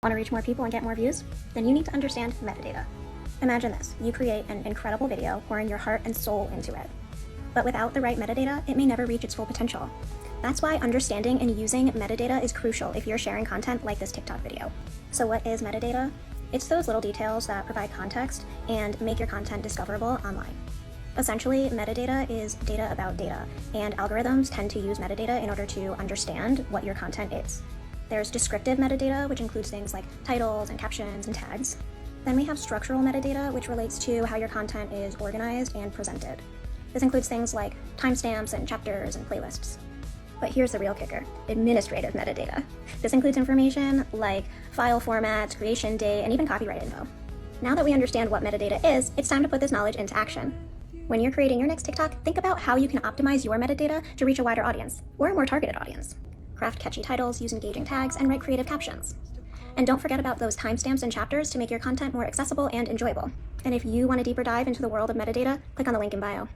Want to reach more people and get more views? Then you need to understand metadata. Imagine this, you create an incredible video pouring your heart and soul into it. But without the right metadata, it may never reach its full potential. That's why understanding and using metadata is crucial if you're sharing content like this TikTok video. So what is metadata? It's those little details that provide context and make your content discoverable online. Essentially, metadata is data about data, and algorithms tend to use metadata in order to understand what your content is. There's descriptive metadata, which includes things like titles and captions and tags. Then we have structural metadata, which relates to how your content is organized and presented. This includes things like timestamps and chapters and playlists. But here's the real kicker, administrative metadata. This includes information like file formats, creation date, and even copyright info. Now that we understand what metadata is, it's time to put this knowledge into action. When you're creating your next TikTok, think about how you can optimize your metadata to reach a wider audience, or a more targeted audience. Craft catchy titles, use engaging tags, and write creative captions. And don't forget about those timestamps and chapters to make your content more accessible and enjoyable. And if you want a deeper dive into the world of metadata, click on the link in bio.